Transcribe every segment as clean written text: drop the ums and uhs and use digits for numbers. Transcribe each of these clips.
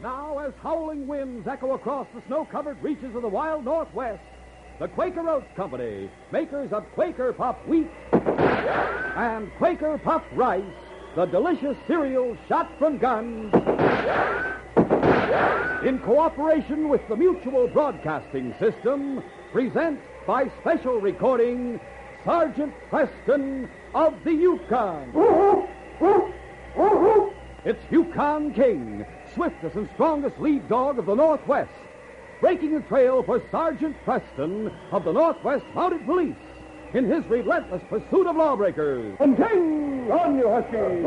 Now, as howling winds echo across the snow-covered reaches of the wild Northwest, the Quaker Oats Company, makers of Quaker Puff Wheat and Quaker Puff Rice, the delicious cereal shot from guns, in cooperation with the Mutual Broadcasting System, present by special recording Sergeant Preston of the Yukon. It's Yukon King, swiftest and strongest lead dog of the Northwest, breaking the trail for Sergeant Preston of the Northwest Mounted Police in his relentless pursuit of lawbreakers. And King, on you, Husky!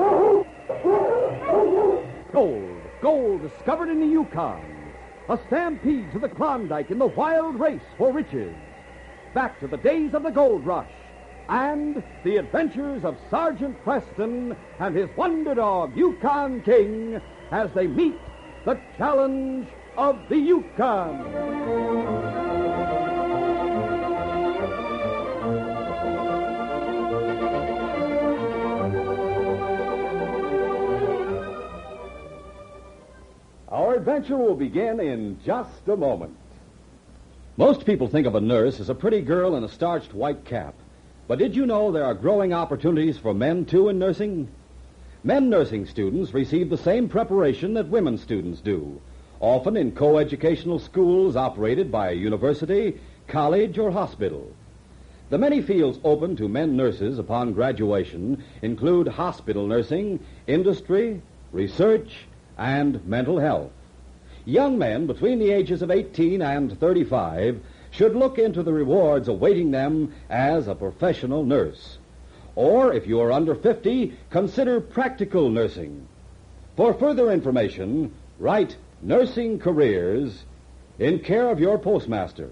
Gold discovered in the Yukon. A stampede to the Klondike in the wild race for riches. Back to the days of the gold rush. And the adventures of Sergeant Preston and his wonder dog, Yukon King, as they meet the challenge of the Yukon. Our adventure will begin in just a moment. Most people think of a nurse as a pretty girl in a starched white cap. But did you know there are growing opportunities for men, too, in nursing? Men nursing students receive the same preparation that women students do, often in co-educational schools operated by a university, college, or hospital. The many fields open to men nurses upon graduation include hospital nursing, industry, research, and mental health. Young men between the ages of 18 and 35 should look into the rewards awaiting them as a professional nurse. Or, if you are under 50, consider practical nursing. For further information, write Nursing Careers in care of your postmaster,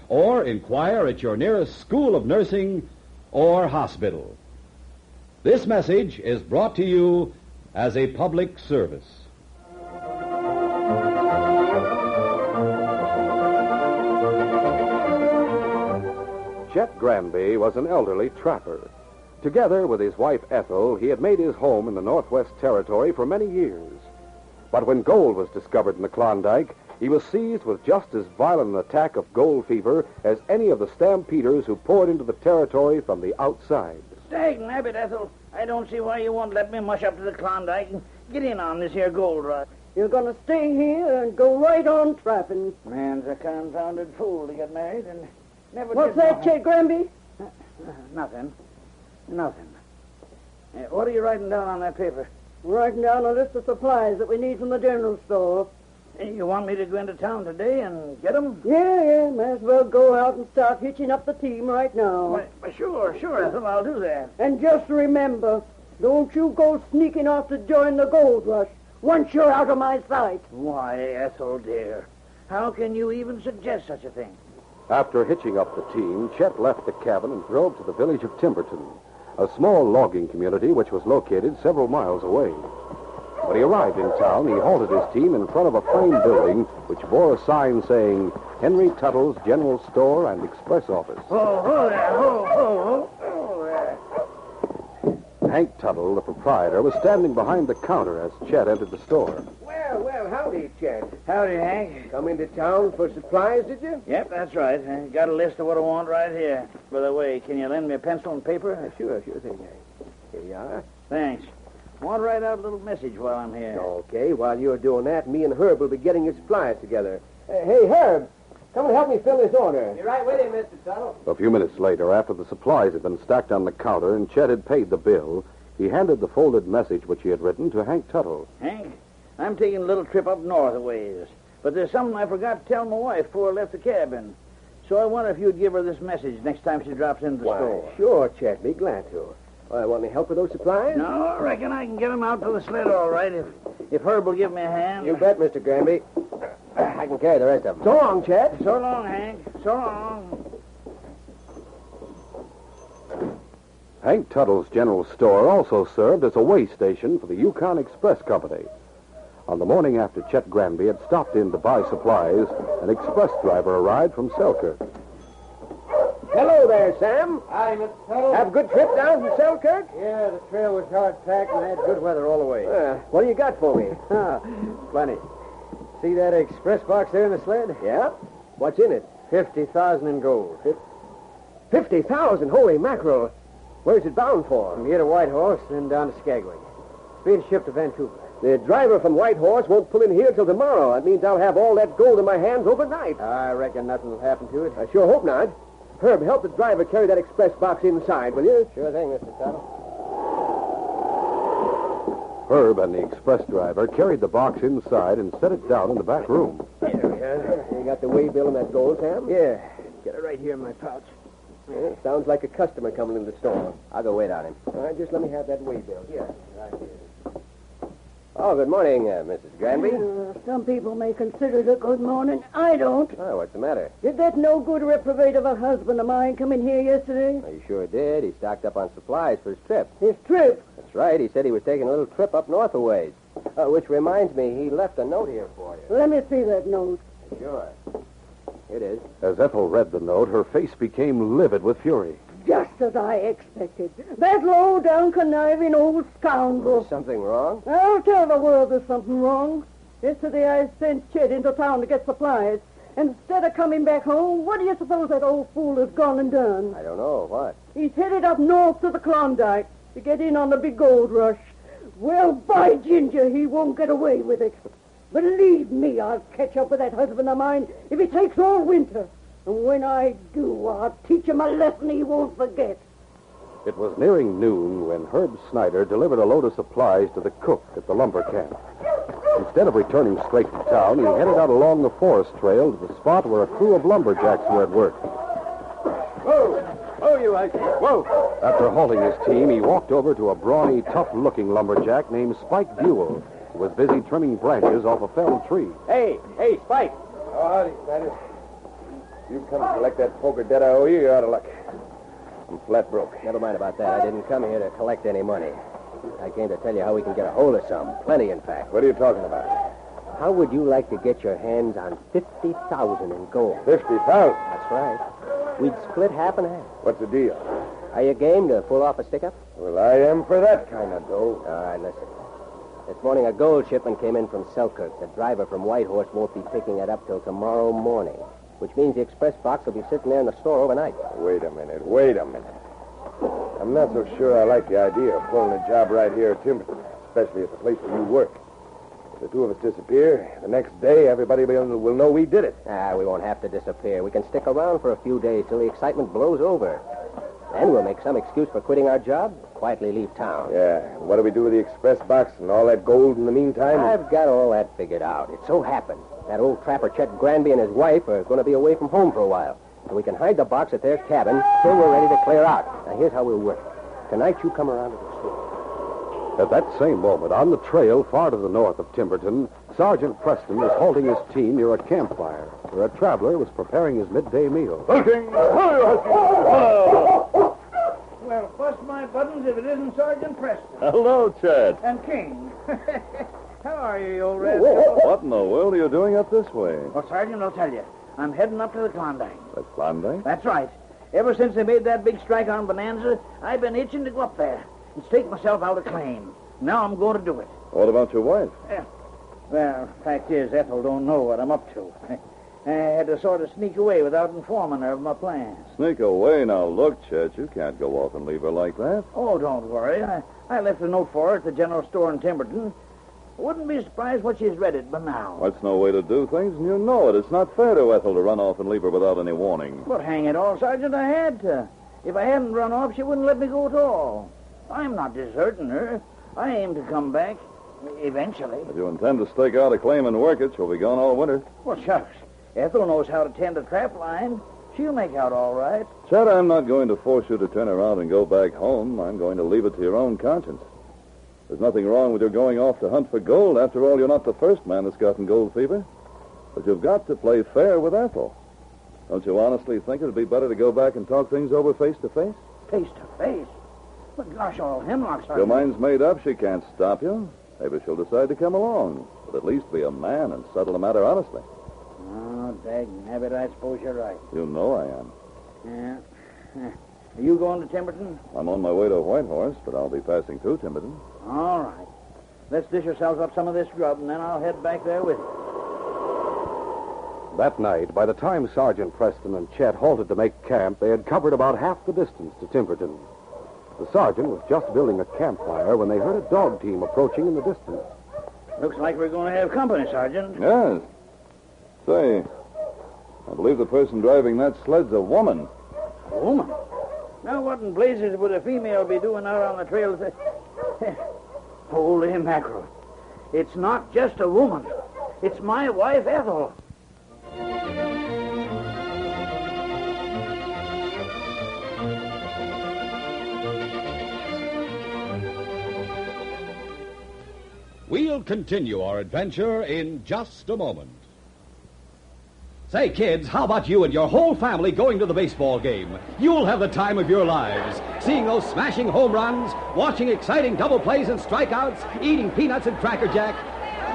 or inquire at your nearest school of nursing or hospital. This message is brought to you as a public service. Chet Granby was an elderly trapper. Together with his wife Ethel, he had made his home in the Northwest Territory for many years. But when gold was discovered in the Klondike, he was seized with just as violent an attack of gold fever as any of the stampeders who poured into the territory from the outside. Dag nabbit, Ethel. I don't see why you won't let me mush up to the Klondike and get in on this here gold rush. You're going to stay here and go right on trapping. Man's a confounded fool to get married and never What's did that, Chet Granby? Nothing. What are you writing down on that paper? We're writing down a list of supplies that we need from the general store. You want me to go into town today and get them? Yeah, might as well go out and start hitching up the team right now. Why, sure, Ethel, I'll do that. And just remember, don't you go sneaking off to join the gold rush once you're out of my sight. Why, Ethel, dear, how can you even suggest such a thing? After hitching up the team, Chet left the cabin and drove to the village of Timberton, a small logging community which was located several miles away. When he arrived in town, he halted his team in front of a frame building which bore a sign saying Henry Tuttle's General Store and Express Office. Oh, there. Hank Tuttle, the proprietor, was standing behind the counter as Chet entered the store. Well, howdy, Chet. Howdy, Hank. Come into town for supplies, did you? Yep, that's right. I got a list of what I want right here. By the way, can you lend me a pencil and paper? Sure thing, Hank. Here you are. Thanks. I want to write out a little message while I'm here. Okay, while you're doing that, me and Herb will be getting your supplies together. Hey, Herb, come and help me fill this order. You're right with him, Mr. Tuttle. A few minutes later, after the supplies had been stacked on the counter and Chet had paid the bill, he handed the folded message which he had written to Hank Tuttle. Hank, I'm taking a little trip up north a ways, but there's something I forgot to tell my wife before I left the cabin. So I wonder if you'd give her this message next time she drops into the store. Sure, Chet, be glad to. Want any help with those supplies? No, I reckon I can get them out to the sled all right if Herb will give me a hand. You bet, Mr. Granby. I can carry the rest of them. So long, Chet. So long, Hank. So long. Hank Tuttle's General Store also served as a way station for the Yukon Express Company. On the morning after Chet Granby had stopped in to buy supplies, an express driver arrived from Selkirk. Hello there, Sam. Howdy, Mr. Tuttle. Have a good trip down from Selkirk? Yeah, the trail was hard packed and I had good weather all the way. What do you got for me? Plenty. See that express box there in the sled? Yeah. What's in it? 50,000 in gold. 50,000? Holy mackerel. Where's it bound for? From here to Whitehorse, then down to Skagway. It's being shipped to Vancouver. The driver from Whitehorse won't pull in here till tomorrow. That means I'll have all that gold in my hands overnight. I reckon nothing will happen to it. I sure hope not. Herb, help the driver carry that express box inside, will you? Sure thing, Mr. Tuttle. Herb and the express driver carried the box inside and set it down in the back room. There we are. You got the way-bill and that gold, Sam? Yeah. Get it right here in my pouch. Yeah, sounds like a customer coming in the store. I'll go wait on him. All right, just let me have that way-bill. Here. Right here. Oh, good morning, Mrs. Granby. Some people may consider it a good morning. I don't. Oh, what's the matter? Did that no-good reprobate of a husband of mine come in here yesterday? He sure did. He stocked up on supplies for his trip. His trip? That's right. He said he was taking a little trip up north a ways. Which reminds me, he left a note here for you. Let me see that note. Sure. Here it is. As Ethel read the note, her face became livid with fury. Just as I expected. That low-down, conniving old scoundrel. Is something wrong? I'll tell the world there's something wrong. Yesterday I sent Chet into town to get supplies. Instead of coming back home, what do you suppose that old fool has gone and done? I don't know. What? He's headed up north to the Klondike to get in on the big gold rush. Well, by ginger, he won't get away with it. Believe me, I'll catch up with that husband of mine if it takes all winter. And when I do, I'll teach him a lesson he won't forget. It was nearing noon when Herb Snyder delivered a load of supplies to the cook at the lumber camp. Instead of returning straight to town, he headed out along the forest trail to the spot where a crew of lumberjacks were at work. Whoa! Oh, you right. Whoa! After halting his team, he walked over to a brawny, tough-looking lumberjack named Spike Buell, who was busy trimming branches off a felled tree. Hey, Spike. Oh, howdy, Snyder. You come to collect that poker debt I owe you, you're out of luck. I'm flat broke. Never mind about that. I didn't come here to collect any money. I came to tell you how we can get a hold of some. Plenty, in fact. What are you talking about? How would you like to get your hands on 50,000 in gold? 50,000? That's right. We'd split half and half. What's the deal? Are you game to pull off a stick-up? Well, I am for that kind of dough. All right, listen. This morning, a gold shipment came in from Selkirk. The driver from Whitehorse won't be picking it up till tomorrow morning, which means the express box will be sitting there in the store overnight. Wait a minute. I'm not so sure I like the idea of pulling a job right here at Timberton, especially at the place where you work. If the two of us disappear, the next day everybody will know we did it. We won't have to disappear. We can stick around for a few days till the excitement blows over. Then we'll make some excuse for quitting our job, quietly leave town. Yeah, and what do we do with the express box and all that gold in the meantime? I've got all that figured out. It so happened that old trapper Chet Granby and his wife are going to be away from home for a while. So we can hide the box at their cabin till we're ready to clear out. Now, here's how we'll work. Tonight, you come around to the store. At that same moment, on the trail far to the north of Timberton, Sergeant Preston was halting his team near a campfire where a traveler was preparing his midday meal. Well, bust my buttons if it isn't Sergeant Preston. Hello, Chad. And King. How are you, old rascal? What in the world are you doing up this way? Well, Sergeant, I'll tell you. I'm heading up to the Klondike. The Klondike? That's right. Ever since they made that big strike on Bonanza, I've been itching to go up there and stake myself out a claim. Now I'm going to do it. What about your wife? Well, fact is, Ethel don't know what I'm up to. I had to sort of sneak away without informing her of my plans. Sneak away? Now, look, Chet, you can't go off and leave her like that. Oh, don't worry. I left a note for her at the general store in Timberton. Wouldn't be surprised what she's read it by now. That's no way to do things, and you know it. It's not fair to Ethel to run off and leave her without any warning. But hang it all, Sergeant, I had to. If I hadn't run off, she wouldn't let me go at all. I'm not deserting her. I aim to come back, eventually. If you intend to stake out a claim and work it, she'll be gone all winter. Well, shucks. Ethel knows how to tend a trap line. She'll make out all right. Chet, I'm not going to force you to turn around and go back home. I'm going to leave it to your own conscience. There's nothing wrong with your going off to hunt for gold. After all, you're not the first man that's gotten gold fever. But you've got to play fair with Ethel. Don't you honestly think it'd be better to go back and talk things over face to face? Face to face? But gosh, all hemlock, Sergeant. Your mind's made up. She can't stop you. Maybe she'll decide to come along. But at least be a man and settle the matter honestly. Oh, dagnabbit, I suppose you're right. You know I am. Yeah. Are you going to Timberton? I'm on my way to Whitehorse, but I'll be passing through Timberton. All right. Let's dish ourselves up some of this grub, and then I'll head back there with you. That night, by the time Sergeant Preston and Chet halted to make camp, they had covered about half the distance to Timberton. The sergeant was just building a campfire when they heard a dog team approaching in the distance. Looks like we're going to have company, Sergeant. Yes. Say, I believe the person driving that sled's a woman. A woman? Now, what in blazes would a female be doing out on the trail? Holy mackerel. It's not just a woman. It's my wife, Ethel. We'll continue our adventure in just a moment. Say, kids, how about you and your whole family going to the baseball game? You'll have the time of your lives, seeing those smashing home runs, watching exciting double plays and strikeouts, eating peanuts and Cracker Jack.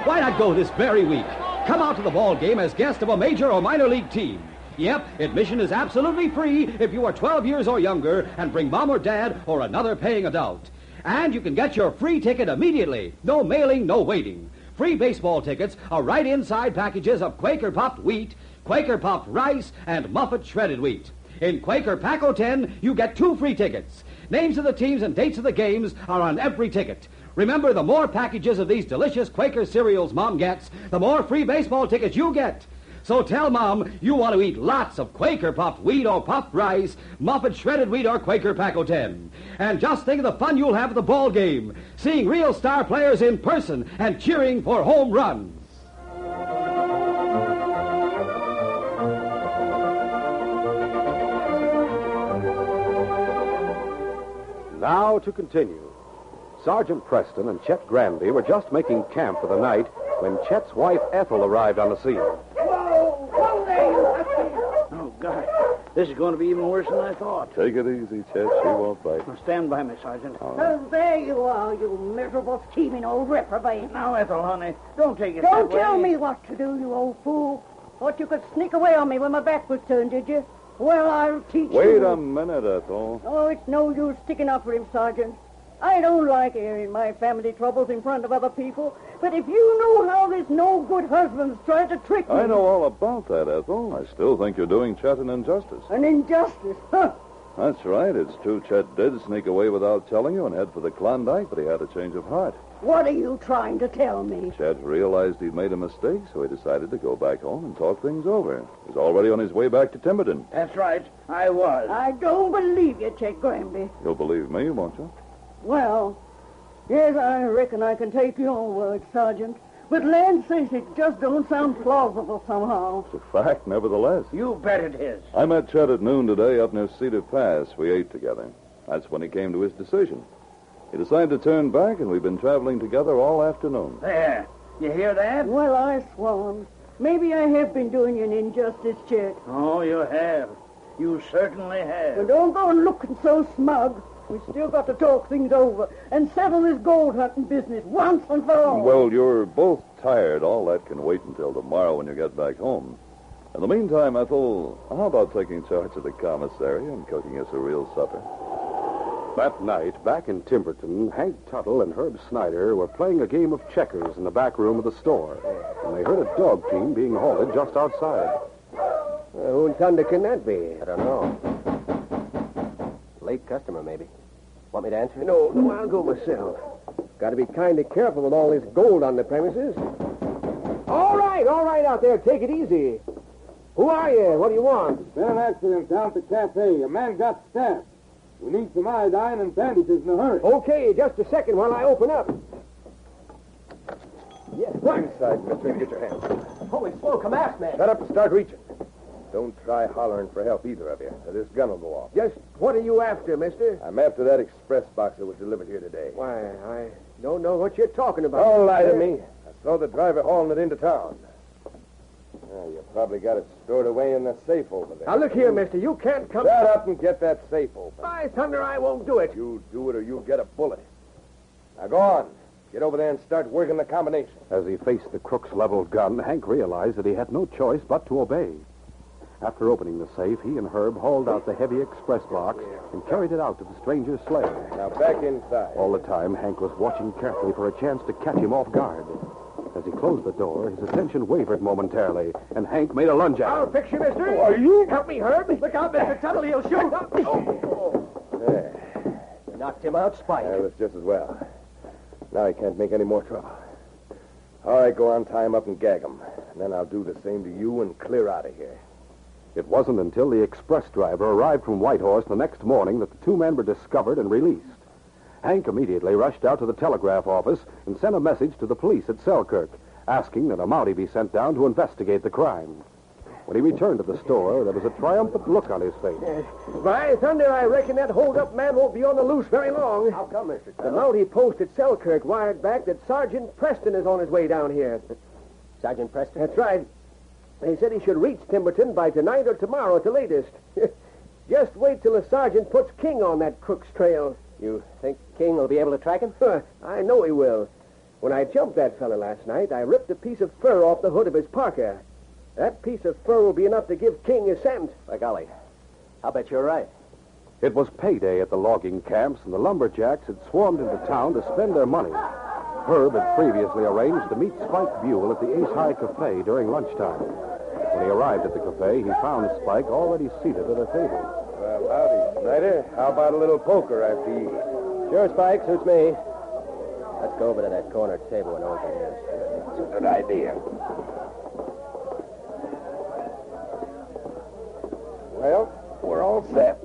Why not go this very week? Come out to the ball game as guest of a major or minor league team. Yep, admission is absolutely free if you are 12 years or younger and bring mom or dad or another paying adult. And you can get your free ticket immediately. No mailing, no waiting. Free baseball tickets are right inside packages of Quaker Puffed wheat, Quaker Puffed rice, and Muffet shredded wheat. In Quaker Pack-O-10, you get 2 free tickets. Names of the teams and dates of the games are on every ticket. Remember, the more packages of these delicious Quaker cereals Mom gets, the more free baseball tickets you get. So tell Mom you want to eat lots of Quaker Puffed wheat or puffed rice, Muffet shredded wheat or Quaker Pack-O-10. And just think of the fun you'll have at the ball game, seeing real star players in person and cheering for home runs. Now to continue. Sergeant Preston and Chet Granby were just making camp for the night when Chet's wife Ethel arrived on the scene. Whoa there! Oh, God. This is going to be even worse than I thought. Take it easy, Chet. She won't bite. Now, stand by me, Sergeant. Oh, there you are, you miserable, scheming old reprobate. Now, Ethel, honey, don't take it Don't that way. tell me what to do, you old fool. Thought you could sneak away on me when my back was turned, did you? Well, I'll teach you. Wait a minute, Ethel. Oh, it's no use sticking up for him, Sergeant. I don't like airing my family troubles in front of other people, but if you knew how this no-good husband's tried to trick me... I know all about that, Ethel. I still think you're doing Chet an injustice. An injustice, huh? That's right. It's true Chet did sneak away without telling you and head for the Klondike, but he had a change of heart. What are you trying to tell me? Chet realized he'd made a mistake, so he decided to go back home and talk things over. He's already on his way back to Timberton. That's right. I was. I don't believe you, Chet Granby. You'll believe me, won't you? Well, yes, I reckon I can take your word, Sergeant. But land sakes, it just don't sound plausible somehow. It's a fact, nevertheless. You bet it is. I met Chet at noon today up near Cedar Pass. We ate together. That's when he came to his decision. He decided to turn back, and we've been traveling together all afternoon. There. You hear that? Well, I swan. Maybe I have been doing you an injustice, Chet. Oh, you have. You certainly have. But don't go looking so smug. We've still got to talk things over and settle this gold hunting business once and for all. Well, you're both tired. All that can wait until tomorrow when you get back home. In the meantime, Ethel, how about taking charge of the commissary and cooking us a real supper? That night, back in Timberton, Hank Tuttle and Herb Snyder were playing a game of checkers in the back room of the store when they heard a dog team being halted just outside. Who in thunder can that be? I don't know. Late customer, maybe. Want me to answer? No, I'll go myself. Got to be kind of careful with all this gold on the premises. All right out there. Take it easy. Who are you? What do you want? Been an accident down at the cafe. A man got stabbed. We need some iodine and bandages in a hurry. Okay, just a second while I open up. Yes, what? Inside, mister. Get your hands. Holy smoke, a masked man. Shut up and start reaching. Don't try hollering for help, either of you, or this gun will go off. Just what are you after, mister? I'm after that express box that was delivered here today. Why, I don't know what you're talking about. Don't lie to me. I saw the driver hauling it into town. You probably got it stored away in the safe over there. Now, look here, mister. You can't come... Shut up and get that safe open. By thunder, I won't do it. You do it or you'll get a bullet. Now, go on. Get over there and start working the combination. As he faced the crook's leveled gun, Hank realized that he had no choice but to obey. After opening the safe, he and Herb hauled out the heavy express box and carried it out to the stranger's sled. Now, back inside. All the time, Hank was watching carefully for a chance to catch him off guard. As he closed the door, his attention wavered momentarily, and Hank made a lunge at him. I'll fix you, mister. Who are you? Help me, Herb. Look out, Mr. Tuttle. He'll shoot. There. You knocked him out, Spike. That was just as well. Now he can't make any more trouble. All right, go on, tie him up and gag him. And then I'll do the same to you and clear out of here. It wasn't until the express driver arrived from Whitehorse the next morning that the two men were discovered and released. Hank immediately rushed out to the telegraph office and sent a message to the police at Selkirk, asking that a Mountie be sent down to investigate the crime. When he returned to the store, there was a triumphant look on his face. By thunder, I reckon that hold-up man won't be on the loose very long. How come, Mr. The Mountie post at Selkirk wired back that Sergeant Preston is on his way down here. Sergeant Preston? That's right. He said he should reach Timberton by tonight or tomorrow at the latest. Just wait till the sergeant puts King on that crook's trail. You think King will be able to track him? I know he will. When I jumped that fella last night, I ripped a piece of fur off the hood of his parka. That piece of fur will be enough to give King a scent. By golly. I'll bet you're right. It was payday at the logging camps, and the lumberjacks had swarmed into town to spend their money. Herb had previously arranged to meet Spike Buell at the Ace High Cafe during lunchtime. When he arrived at the cafe, he found Spike already seated at a table. Well, howdy, Snyder. How about a little poker after you eat? Sure, Spike. Suits me. Let's go over to that corner table and open it. It's a good idea. Well, we're all set.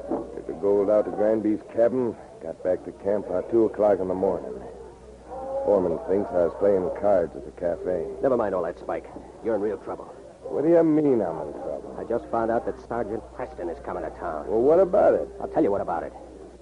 Took the gold out to Granby's cabin, got back to camp about 2 o'clock in the morning. Foreman thinks I was playing cards at the cafe. Never mind all that, Spike. You're in real trouble. What do you mean I'm in trouble? I just found out that Sergeant Preston is coming to town. Well, what about it? I'll tell you what about it.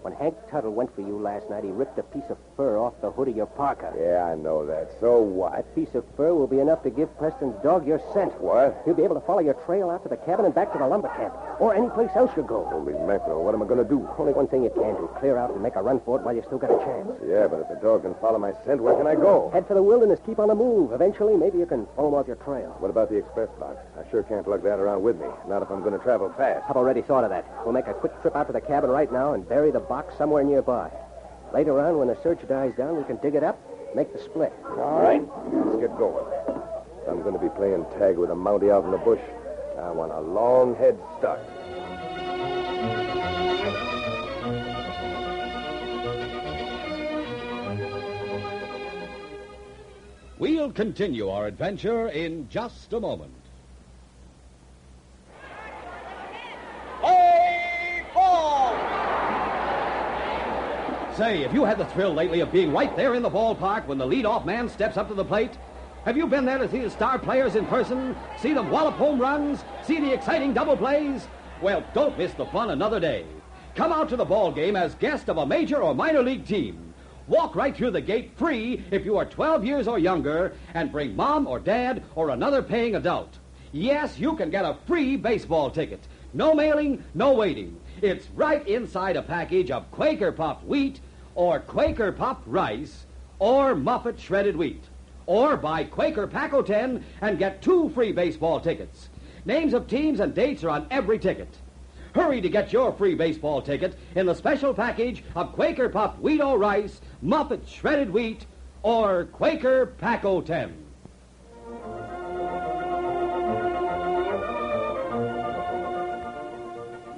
When Hank Tuttle went for you last night, he ripped a piece of fur off the hood of your parka. Yeah, I know that. So what? That piece of fur will be enough to give Preston's dog your scent. What? He'll be able to follow your trail out to the cabin and back to the lumber camp, or any place else you go. Holy mackerel, what am I going to do? Only one thing you can do, clear out and make a run for it while you still got a chance. Yeah, but if the dog can follow my scent, where can I go? Head for the wilderness, keep on the move. Eventually, maybe you can follow him off your trail. What about the express box? I sure can't lug that around with me, not if I'm going to travel fast. I've already thought of that. We'll make a quick trip out to the cabin right now and bury the box somewhere nearby. Later on, when the search dies down, we can dig it up, make the split. All right, let's get going. I'm going to be playing tag with a Mountie out in the bush. I want a long head start. We'll continue our adventure in just a moment. Say, have you had the thrill lately of being right there in the ballpark when the leadoff man steps up to the plate? Have you been there to see the star players in person, see them wallop home runs, see the exciting double plays? Well, don't miss the fun another day. Come out to the ball game as guest of a major or minor league team. Walk right through the gate free if you are 12 years or younger, and bring mom or dad or another paying adult. Yes, you can get a free baseball ticket. No mailing, no waiting. It's right inside a package of Quaker Puffed wheat or Quaker Puffed rice or Muffet shredded wheat. Or buy Quaker Paco 10 and get 2 free baseball tickets. Names of teams and dates are on every ticket. Hurry to get your free baseball ticket in the special package of Quaker Puffed wheat or rice, Muffet shredded wheat, or Quaker Paco 10.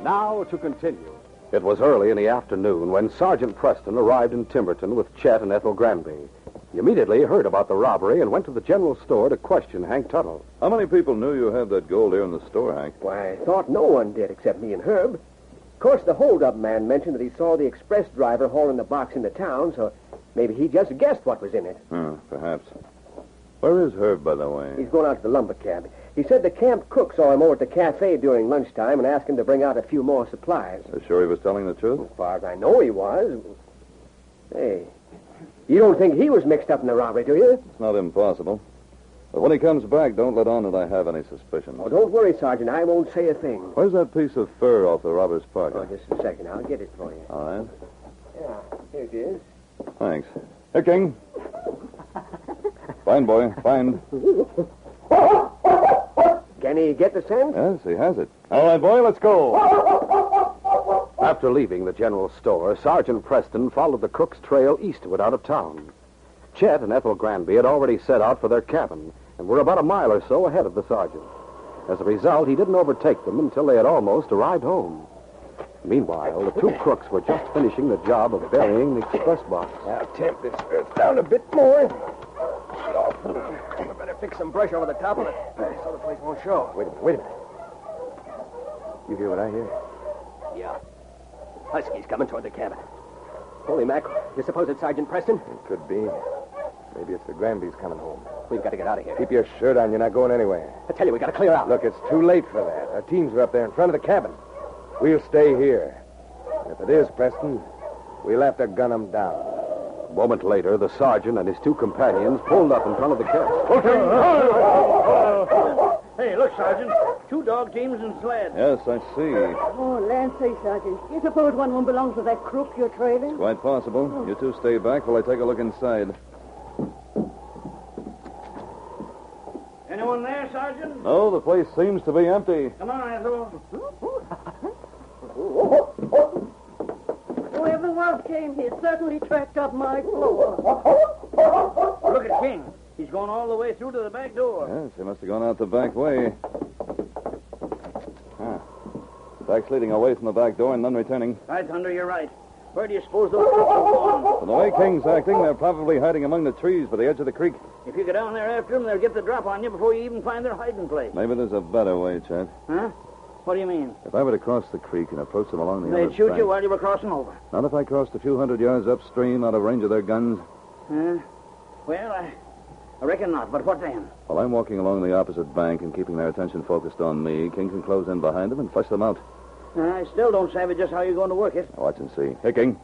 Now to continue. It was early in the afternoon when Sergeant Preston arrived in Timberton with Chet and Ethel Granby. He immediately heard about the robbery and went to the general store to question Hank Tuttle. How many people knew you had that gold here in the store, Hank? Why, I thought no one did except me and Herb. Of course, the hold-up man mentioned that he saw the express driver hauling the box into town, so maybe he just guessed what was in it. Perhaps. Where is Herb, by the way? He's going out to the lumber camp. He said the camp cook saw him over at the cafe during lunchtime and asked him to bring out a few more supplies. Are you sure he was telling the truth? As far as I know, he was. Hey, you don't think he was mixed up in the robbery, do you? It's not impossible. But when he comes back, don't let on that I have any suspicions. Oh, don't worry, Sergeant. I won't say a thing. Where's that piece of fur off the robber's parka? Oh, just a second. I'll get it for you. All right. Yeah, here it is. Thanks. Here, King. Fine, boy. Fine. Can he get the scent? Yes, he has it. All right, boy, let's go. After leaving the general store, Sergeant Preston followed the cook's trail eastward out of town. Chet and Ethel Granby had already set out for their cabin and were about a mile or so ahead of the sergeant. As a result, he didn't overtake them until they had almost arrived home. Meanwhile, the two crooks were just finishing the job of burying the express box. Now, tamp this earth down a bit more. I better fix some brush over the top of it so the place won't show. Wait a minute. You hear what I hear? Yeah. Husky's coming toward the cabin. Holy mackerel. You suppose it's Sergeant Preston? It could be. Maybe it's the Granbys coming home. We've got to get out of here. Keep your shirt on. You're not going anywhere. I tell you, we got to clear out. Look, it's too late for that. Our teams are up there in front of the cabin. We'll stay here. And if it is Preston, we'll have to gun him down. A moment later, the sergeant and his two companions pulled up in front of the cabin. Hey, look, Sergeant. 2 dog teams and sled. Yes, I see. Oh, land say, Sergeant. You suppose one of them belongs to that crook you're trailing? Quite possible. You two stay back while I take a look inside. Anyone there, Sergeant? No, the place seems to be empty. Come on, Ethel. Whoever was came here certainly tracked up my floor. Look at King. He's gone all the way through to the back door. Yes, he must have gone out the back way. Back's leading away from the back door and none returning. Right, Thunder, you're right. Where do you suppose those crooks have gone? From the way King's acting, they're probably hiding among the trees by the edge of the creek. If you go down there after them, they'll get the drop on you before you even find their hiding place. Maybe there's a better way, Chet. Huh? What do you mean? If I were to cross the creek and approach them along the other They'd shoot bank. you while you were crossing over. Not if I crossed a few hundred yards upstream out of range of their guns. Well, I reckon not, but what then? While I'm walking along the opposite bank and keeping their attention focused on me, King can close in behind them and flush them out. I still don't savvy just how you're going to work it. Now watch and see. Hey, King.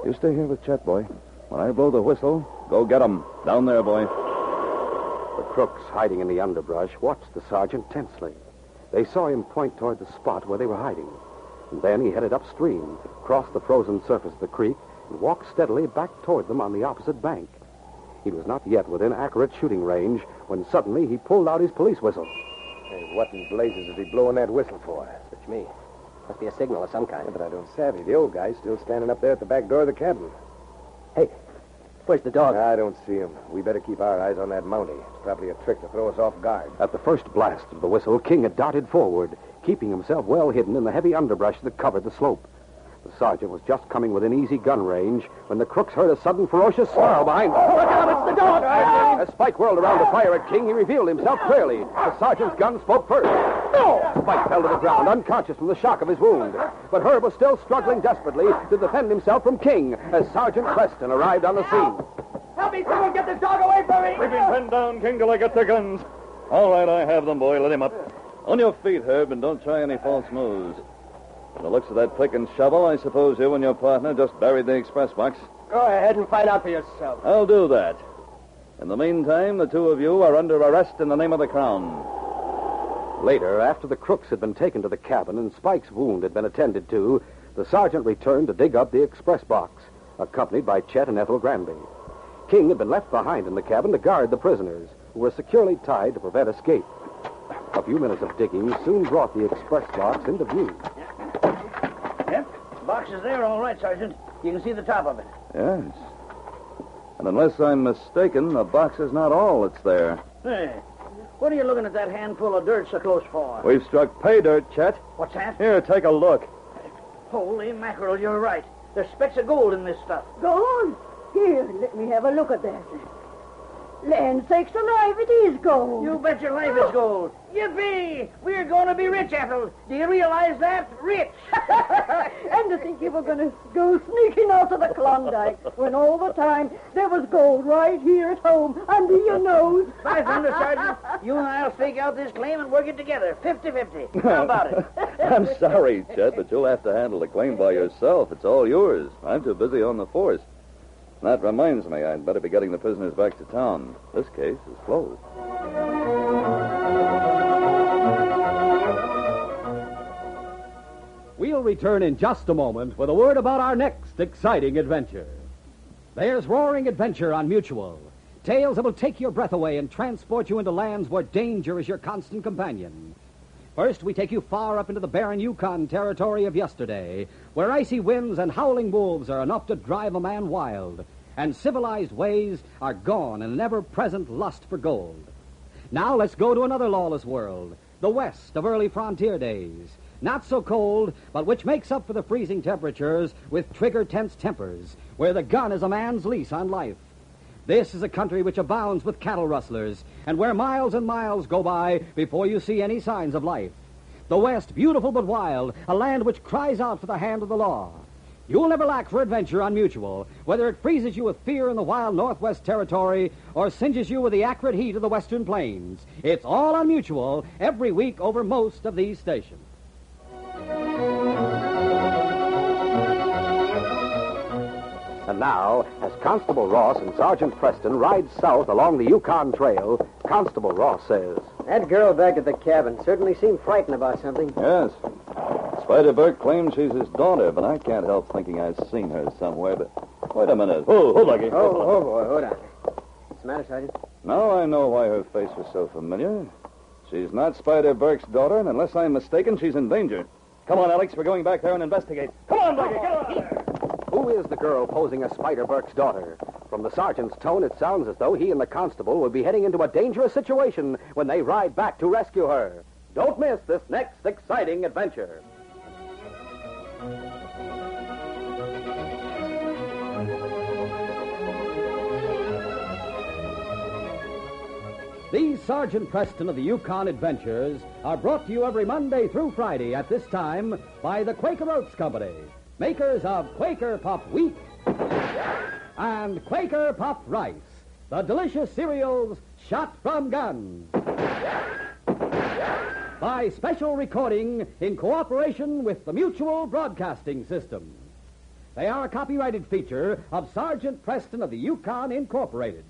You stay here with Chet, boy. When I blow the whistle, go get 'em. Down there, boy. The crooks hiding in the underbrush watched the sergeant tensely. They saw him point toward the spot where they were hiding. And then he headed upstream, crossed the frozen surface of the creek, and walked steadily back toward them on the opposite bank. He was not yet within accurate shooting range when suddenly he pulled out his police whistle. Hey, what in blazes is he blowing that whistle for? Search me. Must be a signal of some kind. Yeah, but I don't savvy. The old guy's still standing up there at the back door of the cabin. Hey, where's the dog? I don't see him. We better keep our eyes on that Mountie. It's probably a trick to throw us off guard. At the first blast of the whistle, King had darted forward, keeping himself well hidden in the heavy underbrush that covered the slope. The sergeant was just coming within easy gun range when the crooks heard a sudden ferocious snarl behind them. Look out, it's the dog! As Spike whirled around to fire at King, he revealed himself clearly. The sergeant's gun spoke first. Spike fell to the ground, unconscious from the shock of his wound. But Herb was still struggling desperately to defend himself from King as Sergeant Preston arrived on the scene. Help me, someone get this dog away from me! We've been pinned down, King, till I get their guns. All right, I have them, boy. Let him up. On your feet, Herb, and don't try any false moves. From the looks of that pick and shovel, I suppose you and your partner just buried the express box. Go ahead and find out for yourself. I'll do that. In the meantime, the two of you are under arrest in the name of the Crown. Later, after the crooks had been taken to the cabin and Spike's wound had been attended to, the sergeant returned to dig up the express box, accompanied by Chet and Ethel Granby. King had been left behind in the cabin to guard the prisoners, who were securely tied to prevent escape. A few minutes of digging soon brought the express box into view. Yep, the box is there all right, Sergeant. You can see the top of it. Yes. And unless I'm mistaken, the box is not all that's there. Hey, what are you looking at that handful of dirt so close for? We've struck pay dirt, Chet. What's that? Here, take a look. Holy mackerel, you're right. There's specks of gold in this stuff. Gold? Here, let me have a look at that. Land sakes alive, it is gold. You bet your life it's gold. Yippee! We're going to be rich, Ethel. Do you realize that? Rich! And to think you were going to go sneaking out to the Klondike when all the time there was gold right here at home under your nose. By thunder, Sergeant, you and I'll stake out this claim and work it together, 50-50. How about it? I'm sorry, Chet, but you'll have to handle the claim by yourself. It's all yours. I'm too busy on the force. That reminds me, I'd better be getting the prisoners back to town. This case is closed. We'll return in just a moment with a word about our next exciting adventure. There's roaring adventure on Mutual. Tales that will take your breath away and transport you into lands where danger is your constant companion. First, we take you far up into the barren Yukon territory of yesterday, where icy winds and howling wolves are enough to drive a man wild. and civilized ways are gone in an ever-present lust for gold. Now let's go to another lawless world, the West of early frontier days. Not so cold, but which makes up for the freezing temperatures with trigger-tense tempers, where the gun is a man's lease on life. This is a country which abounds with cattle rustlers, and where miles and miles go by before you see any signs of life. The West, beautiful but wild, a land which cries out for the hand of the law. You'll never lack for adventure on Mutual, whether it freezes you with fear in the wild Northwest Territory or singes you with the acrid heat of the Western Plains. It's all on Mutual every week over most of these stations. And now, as Constable Ross and Sergeant Preston ride south along the Yukon Trail, Constable Ross says, That girl back at the cabin certainly seemed frightened about something. Yes. Spider Burke claims she's his daughter, but I can't help thinking I've seen her somewhere. But wait a minute. Oh, Lucky. Oh, boy, hold on. What's the matter, Sergeant? Now I know why her face was so familiar. She's not Spider Burke's daughter, and unless I'm mistaken, she's in danger. Come on, Alex, we're going back there and investigate. Come on, Lucky, get on! Who is the girl posing as Spider Burke's daughter? From the sergeant's tone, it sounds as though he and the constable will be heading into a dangerous situation when they ride back to rescue her. Don't miss this next exciting adventure. These Sergeant Preston of the Yukon Adventures are brought to you every Monday through Friday at this time by the Quaker Oats Company, makers of Quaker Puffed Wheat and Quaker Puffed Rice, the delicious cereals shot from guns. By special recording in cooperation with the Mutual Broadcasting System. They are a copyrighted feature of Sergeant Preston of the Yukon Incorporated.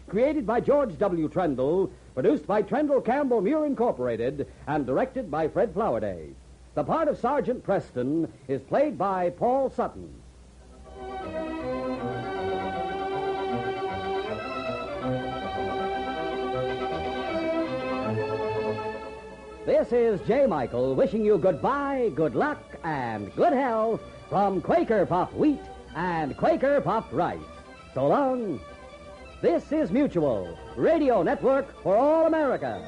Created by George W. Trendle, produced by Trendle Campbell Muir Incorporated, and directed by Fred Flowerday. The part of Sergeant Preston is played by Paul Sutton. This is J. Michael wishing you goodbye, good luck, and good health from Quaker Puffed Wheat and Quaker Puffed Rice. So long. This is Mutual, Radio Network for all America.